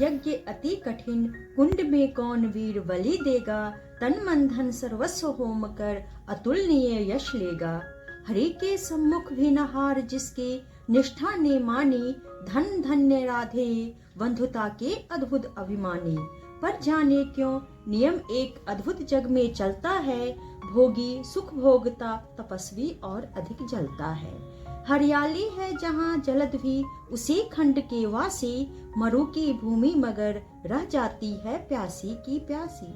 यज्ञ अति कठिन, कुंड में कौन वीर बलि देगा। तन मन धन सर्वस्व होम कर, अतुलनीय यश लेगा। हरि के सम्मुख भी न हार जिसके, निष्ठा ने मानी। धन धन्य राधे, बंधुता के अद्भुत अभिमानी। पर जाने क्यों नियम एक अद्भुत जग में चलता है। भोगी सुख भोगता, तपस्वी और अधिक जलता है। हरियाली है जहाँ जलद भी, उसी खंड के वासी। मरु की भूमि मगर रह जाती है प्यासी की प्यासी।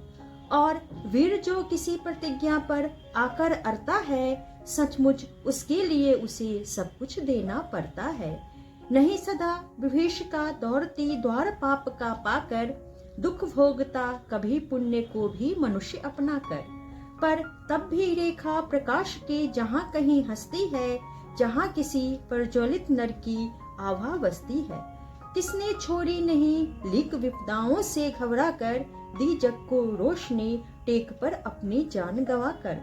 और वीर जो किसी प्रतिज्ञा पर आकर अड़ता है, सचमुच उसके लिए उसे सब कुछ देना पड़ता है। नहीं सदा विभीष का दौड़ती द्वार पाप का पाकर, दुख भोगता कभी पुण्य को भी मनुष्य अपना कर। पर तब भी रेखा प्रकाश के जहाँ कहीं हंसती है, जहाँ किसी प्रज्वलित नर की आभा बसती है। किसने छोड़ी नहीं लीक विपदाओं से घबरा कर, दी जग को रोशनी टेक पर अपनी जान गवा कर।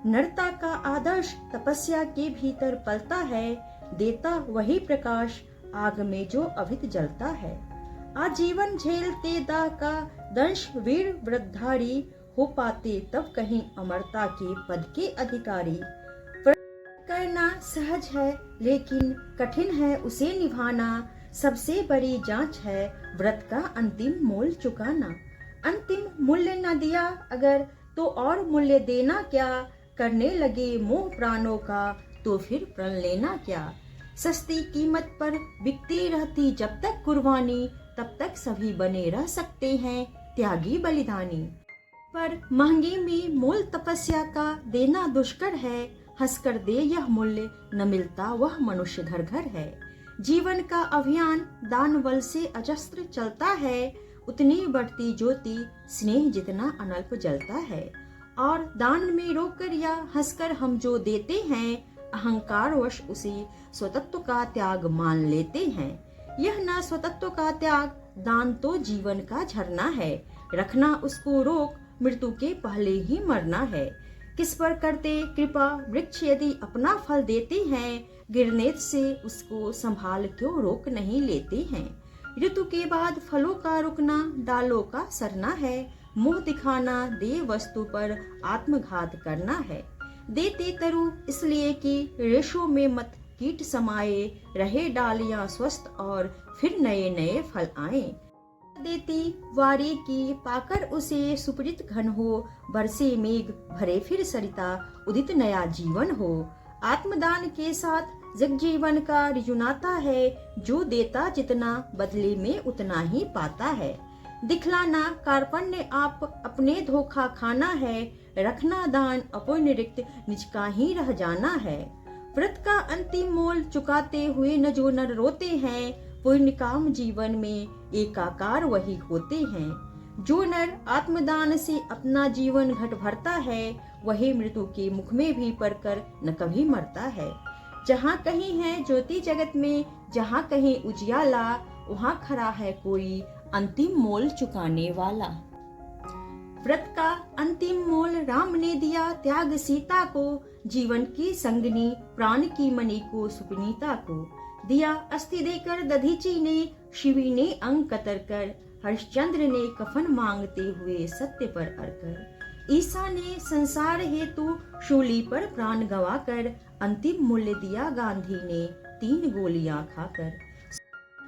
नरता का आदर्श तपस्या के भीतर पलता है, देता वही प्रकाश आग में जो अभित जलता है। आजीवन झेलते दाह का दंश वीर व्रतधारी, हो पाते तब कहीं अमरता के पद के अधिकारी। करना सहज है लेकिन कठिन है उसे निभाना, सबसे बड़ी जांच है व्रत का अंतिम मोल चुकाना। अंतिम मूल्य न दिया अगर तो और मूल्य देना क्या, करने लगे मोह प्राणों का तो फिर प्रण लेना क्या। सस्ती कीमत पर बिकती रहती जब तक कुर्बानी, तब तक सभी बने रह सकते हैं त्यागी बलिदानी। पर महंगी में मोल तपस्या का देना दुष्कर है, हंसकर दे यह मूल्य न मिलता वह मनुष्य घर घर है। जीवन का अभियान दान बल से अजस्त्र चलता है, उतनी बढ़ती ज्योति स्नेह जितना अनल्प जलता है। और दान में रोकर या हंसकर हम जो देते हैं, अहंकार वश उसे स्वतत्व का त्याग मान लेते हैं। यह न स्वतत्व का त्याग, दान तो जीवन का झरना है। रखना उसको रोक, मृत्यु के पहले ही मरना है। किस पर करते कृपा वृक्ष यदि अपना फल देते हैं, गिरने से उसको संभाल क्यों रोक नहीं लेते हैं। ऋतु के बाद फलों का रुकना डालों का सरना है, मुंह दिखाना दे वस्तु पर आत्मघात करना है। देते तरु इसलिए कि रेशों में मत कीट समाये, रहे डालियां स्वस्थ और फिर नए नए फल आए। देती वारी की पाकर उसे सुपरित घन हो, बरसे मेघ भरे फिर सरिता उदित नया जीवन हो। आत्मदान के साथ जग जीवन का रिजुनाता है, जो देता जितना बदले में उतना ही पाता है। दिखलाना कार्पण्य आप अपने धोखा खाना है, रखना दान अपुण्य रिक्त निज का ही रह जाना है। व्रत का अंतिम मोल चुकाते हुए न जो नर रोते हैं, पुण्य काम जीवन में एकाकार वही होते हैं। जो नर आत्मदान से अपना जीवन घट भरता है, वही मृत्यु के मुख में भी पड़कर न कभी मरता है। जहाँ कहीं है ज्योति जगत में, जहाँ कहीं उजियाला, वहाँ खड़ा है कोई अंतिम मोल चुकाने वाला। व्रत का अंतिम मोल राम ने दिया त्याग सीता को, जीवन की संगनी प्राण की मणि को सुपनीता को। दिया अस्थि देकर दधीची ने, शिवी ने अंग कतर कर, हरिश्चंद्र ने कफन मांगते हुए सत्य पर अड़कर। ईसा ने संसार हेतु शूली पर प्राण गवाकर, अंतिम मूल्य दिया गांधी ने 3 गोलियां खाकर।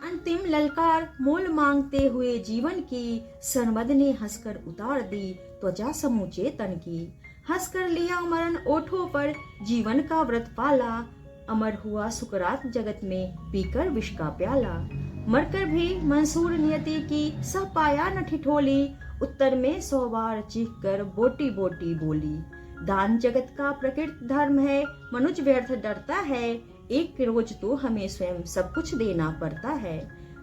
अंतिम ललकार मोल मांगते हुए जीवन की, सरमद ने हंसकर उतार दी त्वचा समूचे तन की। हंसकर लिया मरण ओठों पर, जीवन का व्रत पाला, अमर हुआ सुकरात जगत में पीकर विष का प्याला। मरकर भी मंसूर नियति की सह पाया न ठिठोली, उत्तर में 100 बार चीख कर बोटी बोटी बोली। दान जगत का प्रकृत धर्म है, मनुज व्यर्थ डरता है, एक रोज तो हमें स्वयं सब कुछ देना पड़ता है।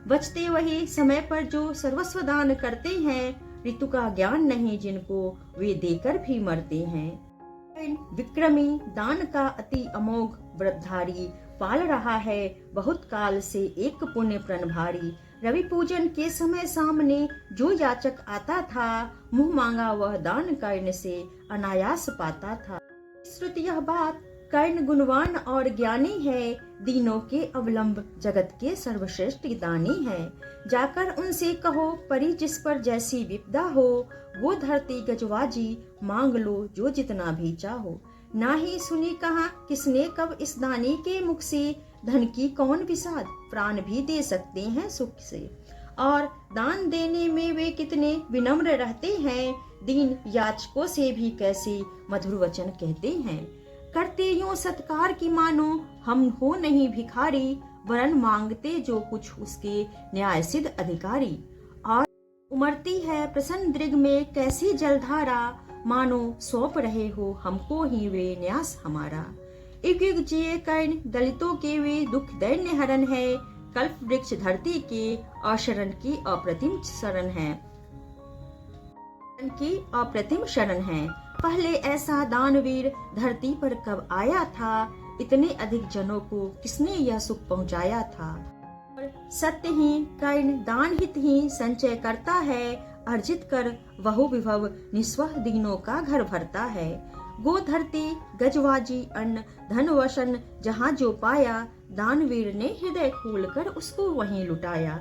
बचते वही समय पर जो सर्वस्व दान करते हैं, ऋतु का ज्ञान नहीं जिनको वे देकर भी मरते हैं। विक्रमी दान का अति अमोघ व्रतधारी, पाल रहा है बहुत काल से एक पुण्य प्रण भारी। रवि पूजन के समय सामने जो याचक आता था, मुंह मांगा वह दान करने से अनायास पाता था। श्रुति यह बात कर्ण गुणवान और ज्ञानी है, दीनों के अवलंब जगत के सर्वश्रेष्ठ दानी है। जाकर उनसे कहो परी जिस पर जैसी विपदा हो, वो धरती गजवाजी मांग लो जो जितना भी चाहो। ना ही सुनी कहा किसने कब इस दानी के मुख से, धन की कौन विषाद प्राण भी दे सकते हैं सुख से। और दान देने में वे कितने विनम्र रहते हैं, दीन याचकों से भी कैसे मधुर वचन कहते हैं। करते यूं सत्कार की मानो हम हो नहीं भिखारी, वरन मांगते जो कुछ उसके न्याय सिद्ध अधिकारी। और उमड़ती है प्रसन्न दृग में कैसी जलधारा, मानो सौंप रहे हो हमको ही वे न्यास हमारा। युग युग जिए कर्ण दलितों के वे दुख दैन्य हरण है, कल्प वृक्ष धरती के अशरण की अप्रतिम शरण है, की अप्रतिम शरण है। पहले ऐसा दानवीर धरती पर कब आया था, इतने अधिक जनों को किसने यह सुख पहुंचाया था। और सत्य ही कर्ण दान हित ही संचय करता है, अर्जित कर बहु विभव निस्वह दीनों का घर भरता है। गो धरती गजवाजी अन्न धन वसन जहाँ जो पाया, दानवीर ने हृदय खोलकर उसको वहीं लुटाया।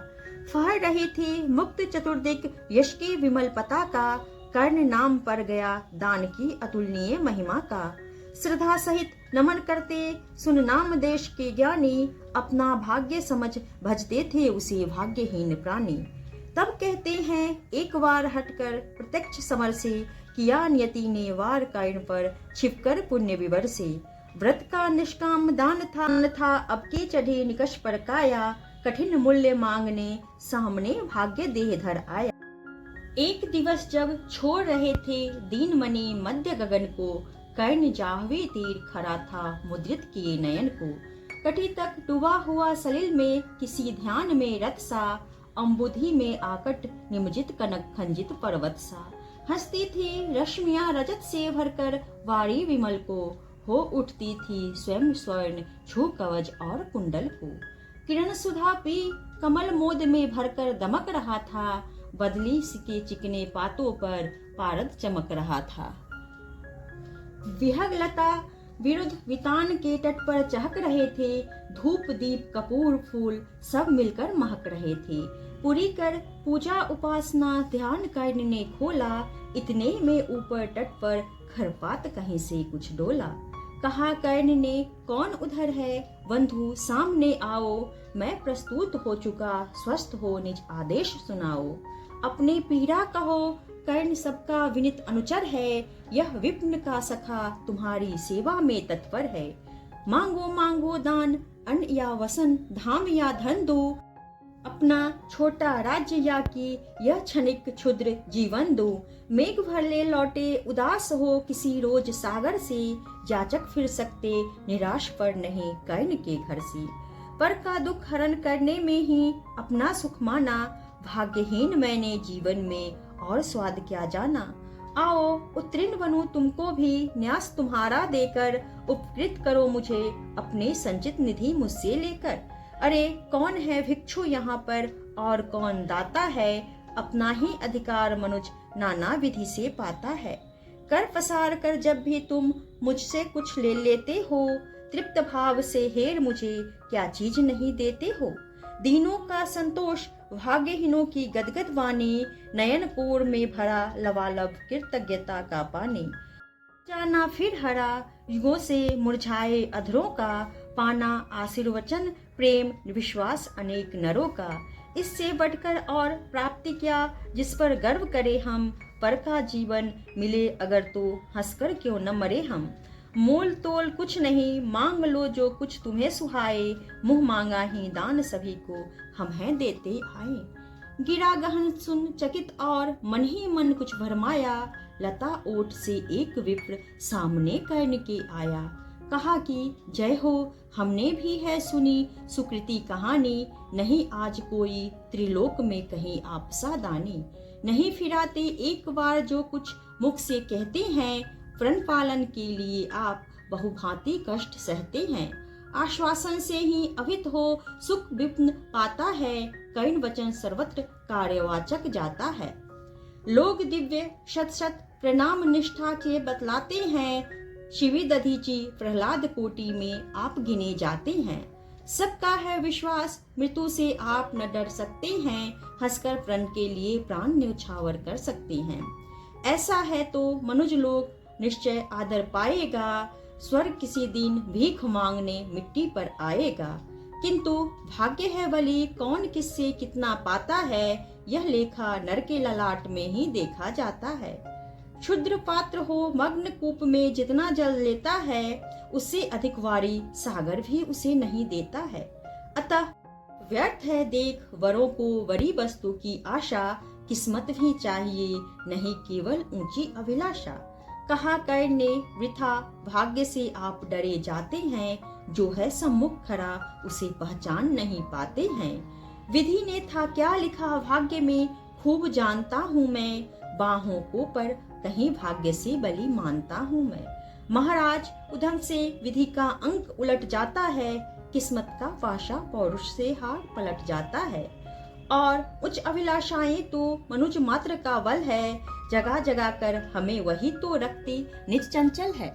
फहर रही थी मुक्त चतुर्दिक यश की विमल पताका, कर्ण नाम पर गया दान की अतुलनीय महिमा का। श्रद्धा सहित नमन करते सुन नाम देश के ज्ञानी, अपना भाग्य समझ भजते थे उसे भाग्यहीन प्राणी। तब कहते हैं एक बार हटकर प्रत्यक्ष समर से, किया नियति ने वार कर्ण पर छिपकर पुण्य विवर से। व्रत का निष्काम दान था अब के चढ़े निकष पर काया, कठिन मूल्य मांगने सामने भाग्य देह धर आया। एक दिवस जब छोड़ रहे थे दीन मणि मध्य गगन को, कर्ण जाहवे तीर खड़ा था मुद्रित किए नयन को। कटी तक डूबा हुआ सलिल में किसी ध्यान में रत सा, अम्बुधि में आकट निमजित कनक खंजित पर्वत सा। हंसती थी रश्मियां रजत से भरकर वारी विमल को, हो उठती थी स्वयं स्वर्ण छू कवच और कुंडल को। किरण सुधा पी कमल मोद में भरकर दमक रहा था, बदली के चिकने पातों पर पारद चमक रहा था। विहग लता विरुद्ध वितान के तट पर चहक रहे थे, धूप दीप कपूर फूल सब मिलकर महक रहे थे। पूरी कर पूजा उपासना ध्यान कर्ण ने खोला, इतने में ऊपर तट पर खरपात कहीं से कुछ डोला। कहा कर्ण ने कौन उधर है, बंधु सामने आओ, मैं प्रस्तुत हो चुका स्वस्थ हो निज आदेश सुनाओ। अपने पीड़ा कहो कर्ण सबका विनित अनुचर है, यह विप्न का सखा तुम्हारी सेवा में तत्पर है। मांगो मांगो दान अन्न या वसन धाम या धन दो, अपना छोटा राज्य या की यह क्षणिक क्षुद्र जीवन दो। मेघ भर ले लौटे उदास हो किसी रोज सागर से, याचक फिर सकते निराश पर नहीं कर्ण के घर से। पर का दुख हरण करने में ही अपना सुख माना, भाग्यहीन मैंने जीवन में और स्वाद क्या जाना। आओ उत्तीर्ण बनूं तुमको भी न्यास तुम्हारा देकर, उपकृत करो मुझे अपने संचित निधि मुझसे लेकर। अरे कौन है भिक्षु यहाँ पर और कौन दाता है, अपना ही अधिकार मनुज नाना विधि से पाता है। कर पसार कर जब भी तुम मुझसे कुछ ले लेते हो, तृप्त भाव से हेर मुझे क्या चीज नहीं देते हो। दीनों का संतोष भाग्यहीनों की गदगद वाणी, नयन कोर में भरा लवालब कृतज्ञता का पानी। जाना फिर हरा युगों से मुरझाए अधरों का, पाना आशीर्वचन प्रेम विश्वास अनेक नरों का। इससे बढ़कर और प्राप्ति क्या जिस पर गर्व करे हम, पर का जीवन मिले अगर तो हंसकर क्यों न मरे हम। मोल तोल कुछ नहीं मांग लो जो कुछ तुम्हें सुहाए, मुंह मांगा ही दान सभी को हम हैं देते आए। गिरा गहन सुन चकित और मन ही मन कुछ भरमाया, लता ओट से एक विप्र सामने कर्ण के आया। कहा कि जय हो हमने भी है सुनी सुकृति कहानी, नहीं आज कोई त्रिलोक में कहीं आपसा दानी। नहीं फिराते एक बार जो कुछ मुख से कहते हैं, प्रण पालन के लिए आप बहुभांति कष्ट सहते हैं। आश्वासन से ही अभित हो सुख विप्न पाता है, कर्ण वचन सर्वत्र कार्यवाचक जाता है। लोग दिव्य शत शत प्रणाम निष्ठा के बतलाते हैं, शिवी दधीची प्रहलाद कोटि में आप गिने जाते हैं। सबका है विश्वास, मृत्यु से आप न डर सकते हैं, हंसकर प्रण के लिए प्राण न्यौछावर कर सकते हैं। ऐसा है तो मनुज लोग निश्चय आदर पाएगा, स्वर्ग किसी दिन भीख मांगने मिट्टी पर आएगा। किंतु भाग्य है बली, कौन किससे कितना पाता है, यह लेखा नर के ललाट में ही देखा जाता है। क्षुद्र पात्र हो मग्न कूप में जितना जल लेता है, उससे अधिक वारी सागर भी उसे नहीं देता है। अतः व्यर्थ है देख वरों को वरी वस्तु की आशा, किस्मत भी चाहिए नहीं केवल ऊंची अभिलाषा। कहा कर्ण ने वृथा भाग्य से आप डरे जाते हैं, जो है सम्मुख खड़ा उसे पहचान नहीं पाते हैं। विधि ने था क्या लिखा भाग्य में, खूब जानता हूँ मैं, बाहों को पर कहीं भाग्य से बलि मानता हूँ मैं। महाराज उधम से विधि का अंक उलट जाता है, किस्मत का पाशा पौरुष से हार पलट जाता है। और उच्च अभिलाषाएं तो मनुज मात्र का बल है, जगा जगा कर हमें वही तो रखती निज चंचल है।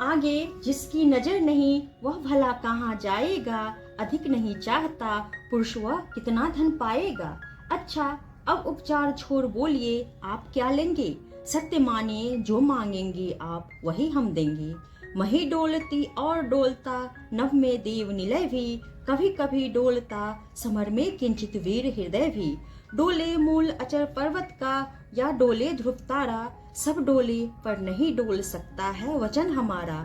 आगे जिसकी नजर नहीं वह भला कहाँ जाएगा, अधिक नहीं चाहता पुरुष वह कितना धन पाएगा। अच्छा अब उपचार छोड़ बोलिए आप क्या लेंगे, सत्य मानिए जो मांगेंगे आप वही हम देंगे। मही डोलती और डोलता नभ में देव निलय भी, कभी कभी डोलता समर में किंचित वीर हृदय भी। डोले मूल अचर पर्वत का या डोले ध्रुव तारा, सब डोले पर नहीं डोल सकता है वचन हमारा।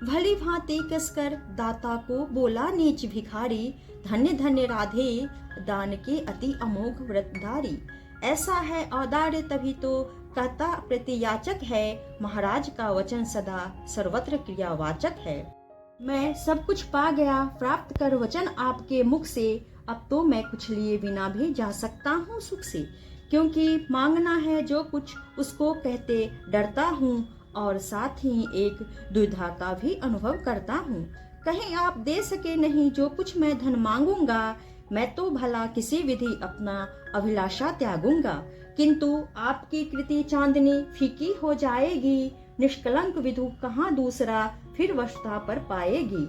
भली भांति कसकर दाता को बोला नीच भिखारी, धन्य धन्य राधे दान के अति अमोघ व्रतधारी। ऐसा है औदार्य तभी तो कहता प्रतियाचक है, महाराज का वचन सदा सर्वत्र क्रियावाचक है। मैं सब कुछ पा गया प्राप्त कर वचन आपके मुख से, अब तो मैं कुछ लिए बिना भी जा सकता हूँ सुख से। क्योंकि मांगना है जो कुछ उसको कहते डरता हूँ, और साथ ही एक दुविधा का भी अनुभव करता हूँ। कहीं आप दे सके नहीं जो कुछ मैं धन मांगूंगा, मैं तो भला किसी विधि अपना अभिलाषा त्यागूंगा। किंतु आपकी कृति चांदनी फीकी हो जाएगी, निष्कलंक विधु कहाँ दूसरा फिर वशता पर पाएगी।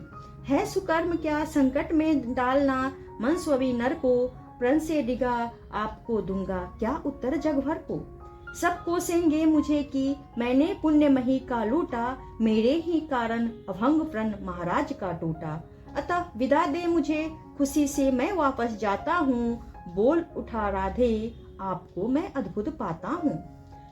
है सुकर्म क्या संकट में डालना मन स्वभी नर को, प्रण से डिगा आपको दूंगा क्या उत्तर जग भर को। सब कोसेंगे मुझे कि मैंने पुण्य मही का लूटा, मेरे ही कारण अभंग प्रण महाराज का टूटा। अतः विदा दे मुझे खुशी से मैं वापस जाता हूँ, बोल उठा राधे आपको मैं अद्भुत पाता हूँ।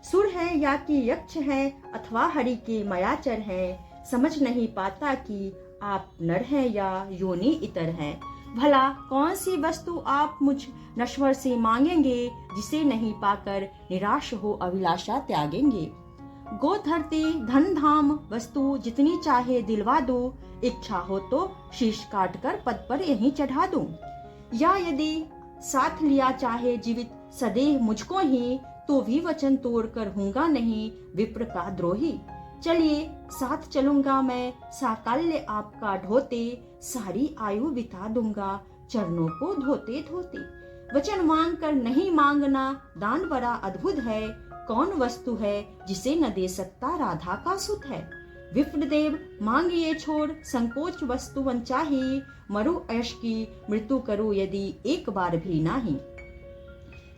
सुर है या कि यक्ष है अथवा हरि के मायाचर है, समझ नहीं पाता कि आप नर हैं या योनि इतर हैं। भला कौन सी वस्तु आप मुझ नश्वर से मांगेंगे, जिसे नहीं पाकर निराश हो अभिलाषा त्यागेंगे। गो धरती धन धाम वस्तु जितनी चाहे दिलवा दो, इच्छा हो तो शीश काट कर पद पर यहीं चढ़ा दूं। या यदि साथ लिया चाहे जीवित सदैव मुझको ही, तो भी वचन तोड़ कर हूँगा नहीं विप्र का द्रोही। चलिए साथ चलूंगा मैं साकल्य आपका ढोते, सारी आयु बिता दूंगा चरणों को धोते धोते। वचन मांग कर नहीं मांगना दान बड़ा अद्भुत है, कौन वस्तु है जिसे न दे सकता राधा का सुत है। विप्रदेव मांगिए छोड़ संकोच वस्तु वंचाही, मरु ऐश की मृत्यु करो यदि एक बार भी नाही।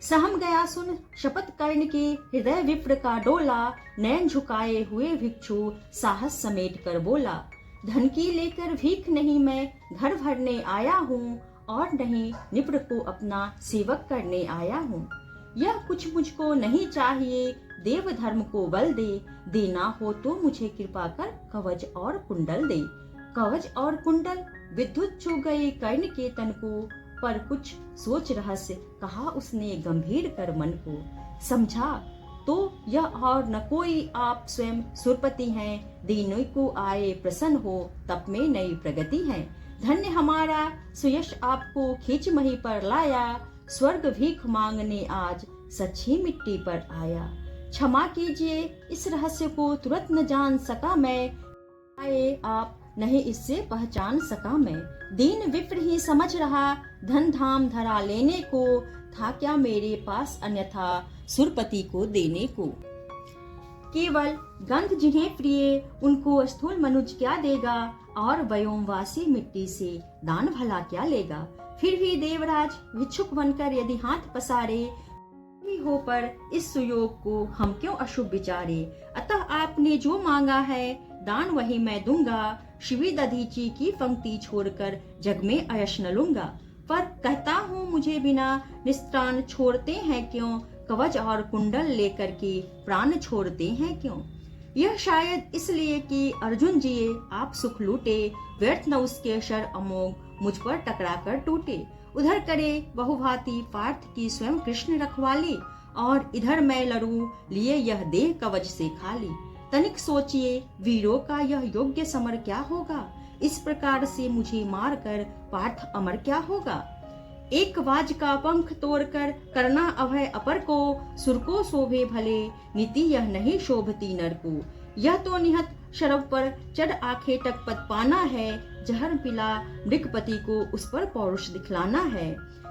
सहम गया सुन शपथ कर्ण के हृदय विप्र का डोला, नैन झुकाए हुए भिक्षु साहस समेट कर बोला। धन की लेकर भीख नहीं मैं घर भरने आया हूँ, और नहीं निप्र को अपना सेवक करने आया हूँ। यह कुछ मुझको नहीं चाहिए, देव धर्म को बल दे, देना हो तो मुझे कृपा कर कवच और कुंडल दे। कवच और कुंडल विद्युत छू गई कर्ण के तन को, पर कुछ सोच रहस्य कहा उसने गंभीर कर मन को। समझा तो यह और न कोई आप स्वयं सुरपति हैं, दीनों को आए प्रसन्न हो तप में नई प्रगति है। धन्य हमारा सुयश आपको खींच मही पर लाया, स्वर्ग भीख मांगने आज सच ही मिट्टी पर आया। क्षमा कीजिए इस रहस्य को तुरंत न जान सका मैं, आए आप नहीं इससे पहचान सका मैं। दीन विप्र ही समझ रहा धन धाम धरा लेने को, था क्या मेरे पास अन्यथा सुरपति को देने को। केवल गंध जिन्हें प्रिय उनको स्थूल मनुज क्या देगा, और व्योमवासी मिट्टी से दान भला क्या लेगा। फिर भी देवराज भिक्षुक बनकर यदि हाथ पसारे भी हो पर इस सुयोग को हम क्यों अशुभ विचारे। अतः आपने जो मांगा है दान वही मैं दूंगा, शिवी दधीची की पंक्ति छोड़कर जग में अयश न लूंगा। पर कहता हूँ मुझे बिना निस्त्राण छोड़ते हैं क्यों, कवच और कुंडल लेकर के प्राण छोड़ते हैं क्यों। यह शायद इसलिए कि अर्जुन जी आप सुख लूटे, व्यर्थ न उसके शर अमोघ मुझ पर टकरा कर टूटे। उधर करे बहुभांति पार्थ की स्वयं कृष्ण रखवाली, और इधर मैं लड़ूं लिए यह देह कवच से खाली। तनिक सोचिए वीरों का यह योग्य समर क्या होगा, इस प्रकार से मुझे मार कर पार्थ अमर क्या होगा। एक वाज का पंख तोड़कर करना अभय अपर को, सुर को शोभे भले नीति यह नहीं शोभती नर को। यह तो निहत शरव पर चढ़ आखे तक पद पाना है, जहर पिला मृगपति को उस पर पौरुष दिखलाना है।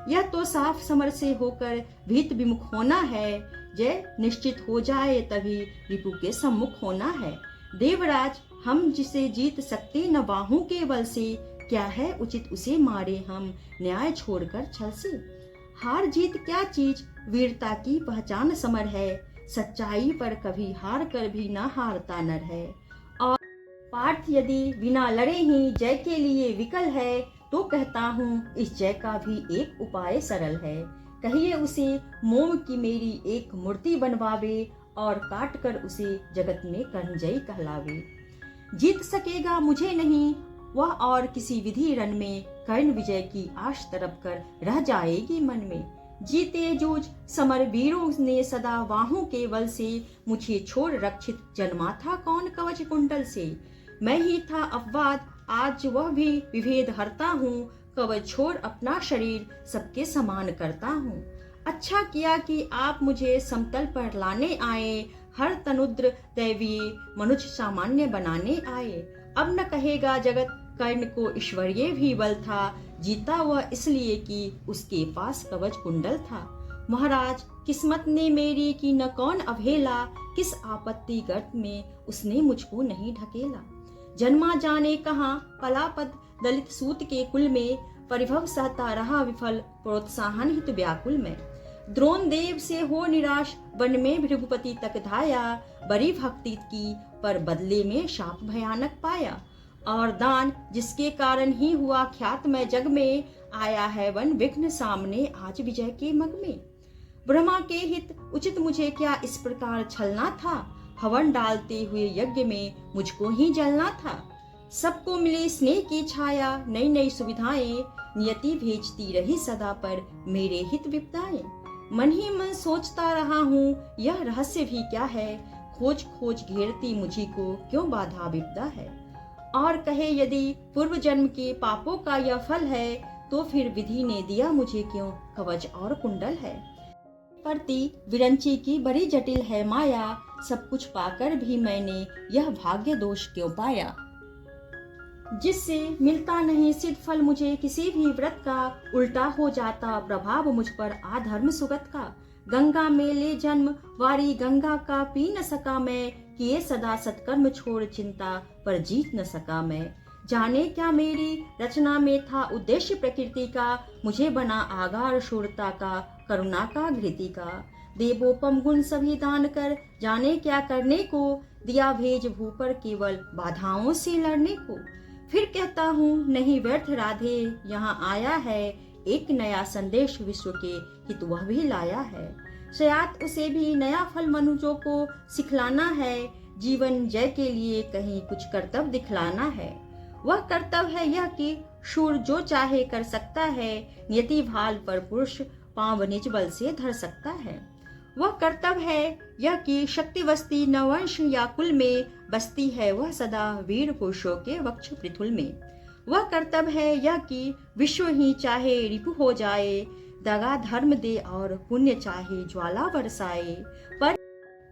यह तो साफ समर से होकर भीत विमुख होना है, जय निश्चित हो जाए तभी रिपु के सम्मुख होना है। देवराज हम जिसे जीत सकते न बाहों के बल से, क्या है उचित उसे मारे हम न्याय छोड़कर छल से। हार जीत क्या चीज वीरता की पहचान समर है, सच्चाई पर कभी हार कर भी न हारता नर है। और पार्थ यदि बिना लड़े ही जय के लिए विकल है, तो कहता हूँ इस जय का भी एक उपाय सरल है। कहिए उसे मोम की मेरी एक मूर्ति बनवावे, और काट कर उसे जगत में कर्णजयी कहलावे। जीत सकेगा मुझे नहीं वह, और किसी विधि रण में कर्ण विजय की आश तरफ कर रह जाएगी मन में। जीते जूझ समर वीरों ने सदा बाहों के बल से, मुझे छोड़ रक्षित जन्मा था कौन कवच कुंडल से। मैं ही था अपवाद आज वह भी विभेद हरता हूँ, कवच छोड़ अपना शरीर सबके समान करता हूँ। अच्छा किया कि आप मुझे समतल पर लाने आए, हर तनुद्र दैवीय मनुष्य सामान्य बनाने आए। अब न कहेगा जगत कर्ण को ईश्वरीय भी बल था, जीता वह इसलिए कि उसके पास कवच कुंडल था। महाराज किस्मत ने मेरी की न कौन अवहेला, किस आपत्ति गर्त में उसने मुझको नहीं ढकेला। जन्मा जाने कहाँ पलापद दलित सूत के कुल में, परिभव सहता रहा विफल प्रोत्साहन हित व्याकुल में। द्रोण देव से हो निराश वन में भृगुपति तक धाया, बड़ी भक्ति की पर बदले में शाप भयानक पाया। और दान जिसके कारण ही हुआ ख्यात में जग में, आया है वन विघ्न सामने आज विजय के मग में। ब्रह्मा के हित उचित मुझे क्या इस प्रकार छलना था, हवन डालते हुए यज्ञ में मुझको ही जलना था। सबको मिले स्नेह की छाया, नई नई सुविधाएं नियति भेजती रही सदा पर मेरे हित विपदाएं। मन ही मन सोचता रहा हूँ यह रहस्य भी क्या है, खोज खोज घेरती मुझी को क्यों बाधा विपदा है। और कहे यदि पूर्व जन्म के पापों का यह फल है, तो फिर विधि ने दिया मुझे क्यों कवच और कुंडल है। प्रति विरंची की बड़ी जटिल है माया, सब कुछ पाकर भी मैंने यह भाग्य दोष क्यों पाया। जिससे मिलता नहीं सिद्ध फल मुझे किसी भी व्रत का, उल्टा हो जाता प्रभाव मुझ पर आधर्म सुगत का। गंगा में ले जन्म वारी गंगा का पी न सका मैं, किए सदा सत्कर्म छोड़ चिंता पर जीत न सका मैं। जाने क्या मेरी रचना में था उद्देश्य प्रकृति का, मुझे बना आगार शूरता का करुणा का घृति का। देवोपम गुण सभी दान कर जाने क्या करने को, दिया भेज भू पर केवल बाधाओं से लड़ने को। फिर कहता हूँ नहीं व्यर्थ राधे यहाँ आया है, एक नया संदेश विश्व के हित वह भी लाया है। शायद उसे भी नया फल मनुष्यों को सिखलाना है, जीवन जय के लिए कहीं कुछ कर्तव्य दिखलाना है। वह कर्तव्य है यह कि शूर जो चाहे कर सकता है, नियति भाल पर पुरुष पांव निज बल से धर सकता है। वह कर्तव्य है यह कि शक्ति बस्ती न वंश या कुल में, बसती है वह सदा वीर पुरुषों के वक्ष पृथुल में। वह कर्तव्य है यह कि विश्व ही चाहे रिपु हो जाए, दगा धर्म दे और पुण्य चाहे ज्वाला बरसाए, पर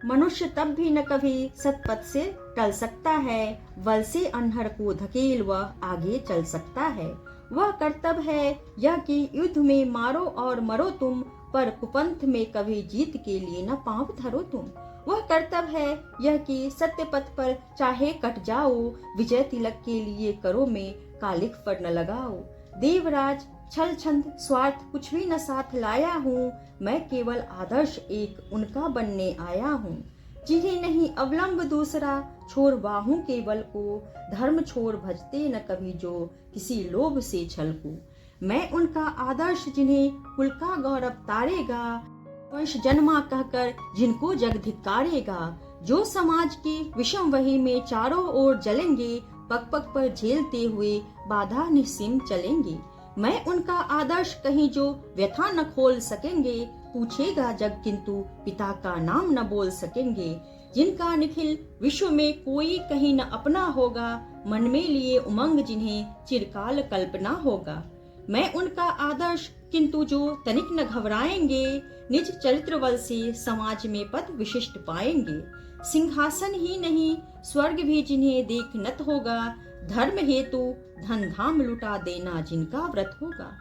मनुष्य तब भी न कभी सतपथ से टल सकता है, बल से अनहर को धकेल वह आगे चल सकता है। वह कर्तव्य है यह कि युद्ध में मारो और मरो तुम, पर कुपंथ में कभी जीत के लिए न पांव धरो तुम। वह कर्तव्य है यह कि सत्य पथ पर चाहे कट जाओ, विजय तिलक के लिए करो में कालिक पर न लगाओ। देवराज छल छंद स्वार्थ कुछ भी न साथ लाया हूँ, मैं केवल आदर्श एक उनका बनने आया हूँ। जिन्हें नहीं अवलंब दूसरा, छोड़ बाहूं केवल को, धर्म छोड़ भजते न कभी जो किसी लोभ से छल को। मैं उनका आदर्श जिन्हें कुल का गौरव तारेगा, वंश जन्मा कहकर जिनको जग धिक्कारेगा। जो समाज की विषम वही में चारों ओर जलेंगे, पग पग पर झेलते हुए बाधा निस्सीम चलेंगे। मैं उनका आदर्श कहीं जो व्यथा न खोल सकेंगे, पूछेगा जग किंतु पिता का नाम न बोल सकेंगे। जिनका निखिल विश्व में कोई कहीं न अपना होगा, मन में लिए उमंग जिन्हें चिरकाल कल्पना होगा। मैं उनका आदर्श किंतु जो तनिक न घबराएंगे, निज चरित्र बल से समाज में पद विशिष्ट पाएंगे। सिंहासन ही नहीं स्वर्ग भी जिन्हें देख नत होगा, धर्म हेतु धन धाम लुटा देना जिनका व्रत होगा।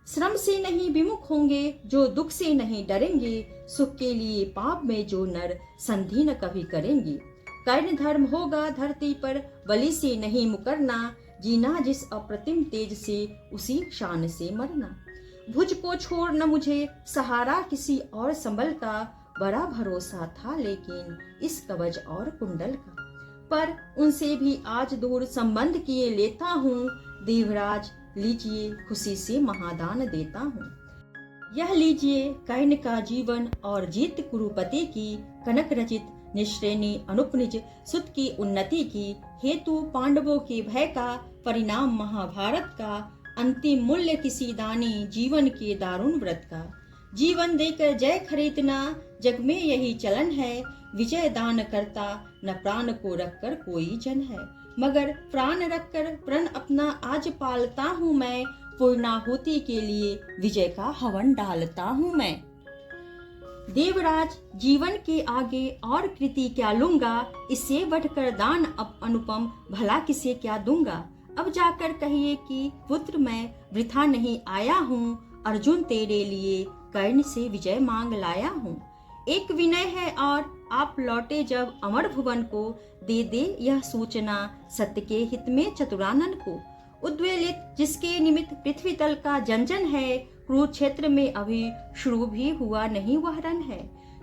श्रम से नहीं विमुख होंगे जो दुख से नहीं डरेंगे, सुख के लिए पाप में जो नर संधि न कभी करेंगे। कर्ण धर्म होगा धरती पर बलि से नहीं मुकरना, जीना जिस अप्रतिम तेज से उसी शान से मरना। भुज को छोड़ न मुझे सहारा किसी और संबल का, बड़ा भरोसा था लेकिन इस कवच और कुंडल का। पर उनसे भी आज दूर संबंध किए लेता हूँ, देवराज लीजिए खुशी से महादान देता हूँ। यह लीजिए कर्ण का जीवन और जीत कुरुपति की, कनक रचित निश्रेणी अनुपनिज सुत की उन्नति की। हेतु पांडवों के भय का, परिणाम महाभारत का, अंतिम मूल्य किसी दानी जीवन के दारुण व्रत का। जीवन देकर जय खरीदना जग में यही चलन है, विजय दान करता न प्राण को रखकर कोई जन है। मगर प्राण रखकर प्रण अपना आज पालता हूँ मैं, पूर्णाहुति के लिए विजय का हवन डालता हूँ मैं। देवराज जीवन के आगे और कृति क्या लूंगा, इससे बढ़कर दान अब अनुपम भला किसे क्या दूंगा। अब जाकर कहिए कि पुत्र मैं वृथा नहीं आया हूँ, अर्जुन तेरे लिए कर्ण से विजय मांग लाया हूँ। एक विनय है और आप लौटे जब अमर भुवन को, दे दे यह सूचना सत्य के हित में चतुरानन को। उद्वेलित जिसके निमित्त पृथ्वी तल का जंजन है, कुरुक्षेत्र में अभी शुरू भी हुआ नहीं वह रण है।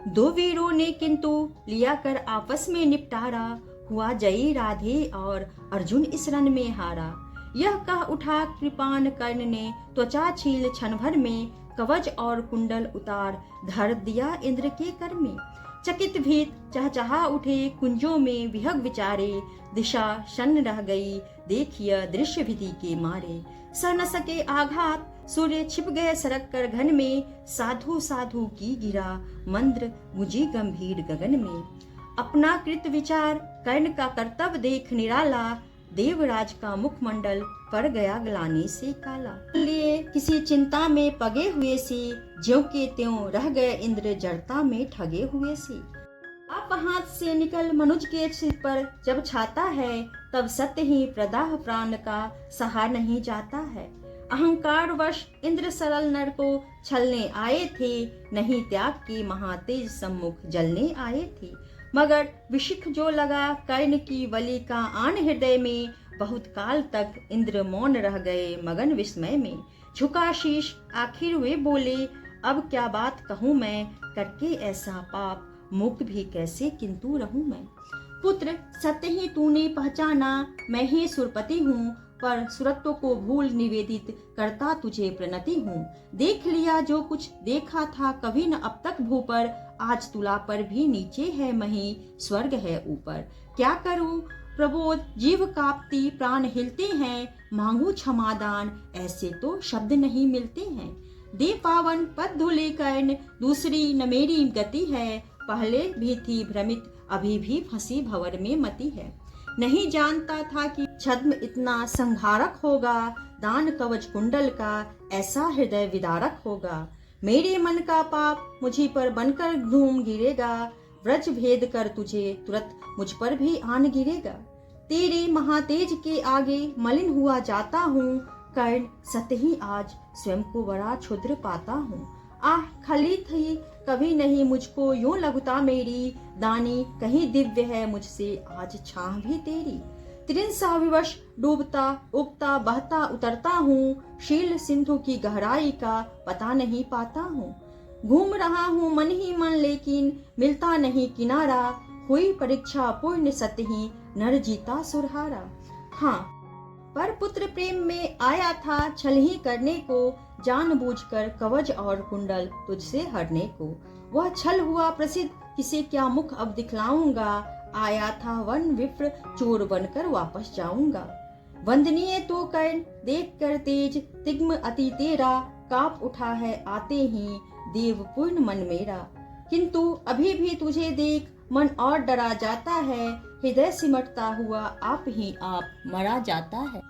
दो वीरों ने किंतु लिया कर आपस में निपटारा, हुआ जयी राधे और अर्जुन इस रण में हारा। यह कह उठा कृपान कर्ण ने त्वचा छील क्षण भर में, कवच और कुंडल उतार धर दिया इंद्र के कर में। चकित भीत चहचहा उठे कुंजों में विहग विचारे, दिशा शन्न रह गई देखिए दृश्य विधि के मारे। सह न सके आघात सूर्य छिप गए सरक कर घन में, साधु साधु की गिरा मंद्र मुझी गंभीर गगन में। अपना कृत विचार कर्ण का कर्तव्य देख निराला, देवराज का मुखमंडल पड़ गया ग्लानि से काला। लिए किसी चिंता में पगे हुए से, ज्यों के त्यों रह गए इंद्र जड़ता में ठगे हुए से। आप हाथ से निकल मनुज के सिर पर जब छाता है, तब सत्य ही प्रदाह प्राण का सहा नहीं जाता है। अहंकार वश इंद्र सरल नर को छलने आए थे, नहीं त्याग के महातेज सम्मुख जलने आए थे। मगर विशिख जो लगा कर्ण की बलि का आन हृदय में, बहुत काल तक इंद्र मौन रह गए मगन विस्मय में। झुका शीश आखिर वे बोले, अब क्या बात कहूँ मैं, करके ऐसा पाप मुक्त भी कैसे किंतु रहूं मैं। पुत्र सत्य ही तूने पहचाना, मैं ही सुरपति हूँ, पर सुरत्व को भूल निवेदित करता तुझे प्रणति हूँ। देख लिया जो कुछ देखा था कभी न अब तक भू पर, आज तुला पर भी नीचे है मही स्वर्ग है ऊपर। क्या करूं प्रबोध जीव कांपती प्राण हिलते हैं, मांगू क्षमादान ऐसे तो शब्द नहीं मिलते हैं। दे पावन पद धुले कर्ण दूसरी न मेरी गति है, पहले भी थी भ्रमित अभी भी फंसी भंवर में मति है। नहीं जानता था कि छद्म इतना संहारक होगा, दान कवच कुंडल का ऐसा हृदय विदारक होगा। मेरे मन का पाप मुझी पर बनकर धूम गिरेगा, व्रज भेद कर तुझे तुरंत मुझ पर भी आन गिरेगा। तेरे महातेज के आगे मलिन हुआ जाता हूँ, कर्ण सत्य ही आज स्वयं को बड़ा क्षुद्र पाता हूँ। आह खली थी कभी नहीं मुझको यूं लगता मेरी, दानी कहीं दिव्य है मुझसे आज छाह भी तेरी। त्रिंसा विवश डूबता उगता बहता उतरता हूँ, शील सिंधु की गहराई का पता नहीं पाता हूँ। घूम रहा हूँ मन ही मन लेकिन मिलता नहीं किनारा, हुई परीक्षा पूर्ण सत्य ही नर जीता सुरहारा। हाँ, पर पुत्र प्रेम में आया था छल ही करने को, जानबूझकर कवच और कुंडल तुझसे हरने को। वह छल हुआ प्रसिद्ध किसे क्या मुख अब दिखलाऊंगा, आया था वन विप्र चोर बनकर वापस जाऊंगा। वंदनीय तो कर्ण देख कर तेज तिग्म अति तेरा, काप उठा है आते ही देव पूर्ण मन मेरा। किंतु अभी भी तुझे देख मन और डरा जाता है, हृदय सिमटता हुआ आप ही आप मरा जाता है।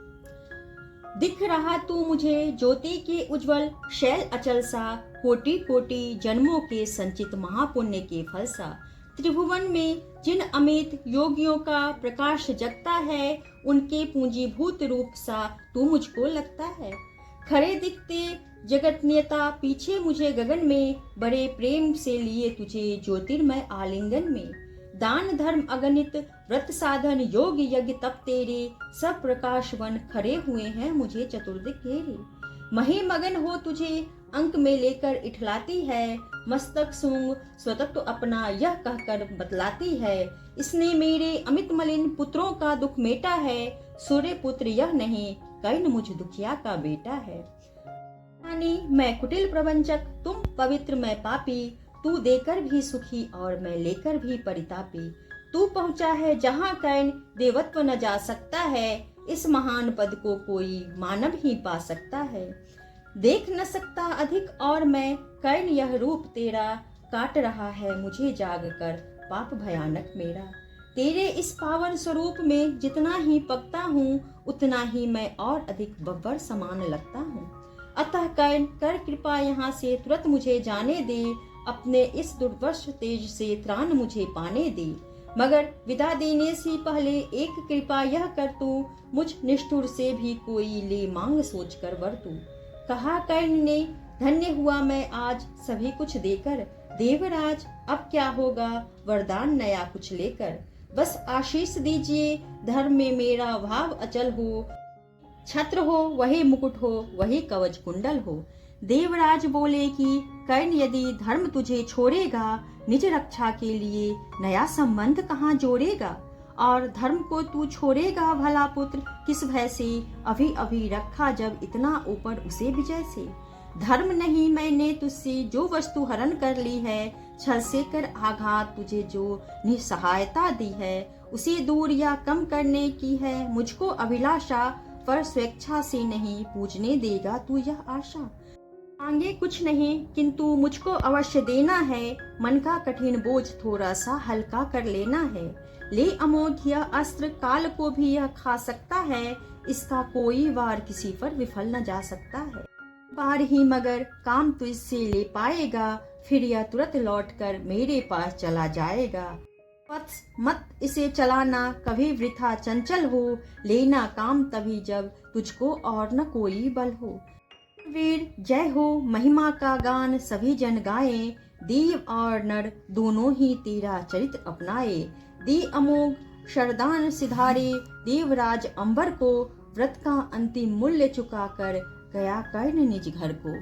दिख रहा तू मुझे ज्योति के उज्जवल शैल अचल सा, कोटि कोटि जन्मों के संचित महापुण्य के फल सा। त्रिभुवन में जिन अमित योगियों का प्रकाश जगता है, उनके पूंजीभूत रूप सा तू मुझको लगता है। खड़े दिखते जगत नेता पीछे मुझे गगन में, बड़े प्रेम से लिए तुझे ज्योतिर्मय आलिंगन में। दान धर्म अगणित व्रत साधन योग यज्ञ तप तेरे, सब प्रकाशवन खड़े हुए हैं मुझे चतुर्दिक घेरे। मही मगन हो तुझे अंक में लेकर इठलाती है, मस्तक सूंग स्वतत्व अपना यह कहकर बतलाती है। इसने मेरे अमित मलिन पुत्रों का दुख मेटा है, सूर्य पुत्र यह नहीं कर्ण मुझ दुखिया का बेटा है। मैं कुटिल प्रवंचक तुम पवित्र मैं पापी, तू देकर भी सुखी और मैं लेकर भी परितापी। तू पहुंचा है जहां कर्ण देवत्व न जा सकता है, इस महान पद को कोई मानव ही पा सकता है। देख न सकता अधिक और मैं कर्ण यह रूप तेरा, काट रहा है मुझे जाग कर पाप भयानक मेरा। तेरे इस पावन स्वरूप में जितना ही पकता हूँ, उतना ही मैं और अधिक बब्बर समान लगता हूँ। अतः कर्ण कर कृपा यहाँ से तुरंत मुझे जाने दे, अपने इस दुर्वश तेज से त्राण मुझे पाने दे। मगर विदा देने से पहले एक कृपा यह कर तू, मुझ निष्ठुर से भी कोई ले मांग सोच कर वर तू। कहा कर्ण ने धन्य हुआ मैं आज सभी कुछ देकर, देवराज अब क्या होगा वरदान नया कुछ लेकर। बस आशीष दीजिए धर्म में मेरा भाव अचल हो, छत्र हो वही मुकुट हो वही कवच कुंडल हो। देवराज बोले कि कर्ण यदि धर्म तुझे छोड़ेगा, निज रक्षा के लिए नया संबंध कहाँ जोड़ेगा। और धर्म को तू छोड़ेगा भला पुत्र किस भय से, अभी अभी रखा जब इतना ऊपर उसे विजय से। धर्म नहीं मैंने तुझसे जो वस्तु हरण कर ली है, छल से कर आघात तुझे जो निसहायता दी है, उसे दूर या कम करने की है मुझको अभिलाषा। पर स्वेच्छा से नहीं पूजने देगा तू यह आशा। मांगे कुछ नहीं किंतु मुझको अवश्य देना है, मन का कठिन बोझ थोड़ा सा हल्का कर लेना है। ले अमोघ यह अस्त्र काल को भी यह खा सकता है, इसका कोई वार किसी पर विफल न जा सकता है। बार ही मगर काम तो इससे ले पाएगा, फिर यह तुरंत लौटकर मेरे पास चला जाएगा। मत इसे चलाना कभी वृथा चंचल हो, लेना काम तभी जब तुझको और न कोई बल हो। वीर जय हो महिमा का गान सभी जन गाए, देव और नर दोनों ही तेरा चरित्र अपनाए। दे अमोघ शरदान सिधारे देवराज अंबर को, व्रत का अंतिम मूल्य चुका कर गया कर्ण निज घर को।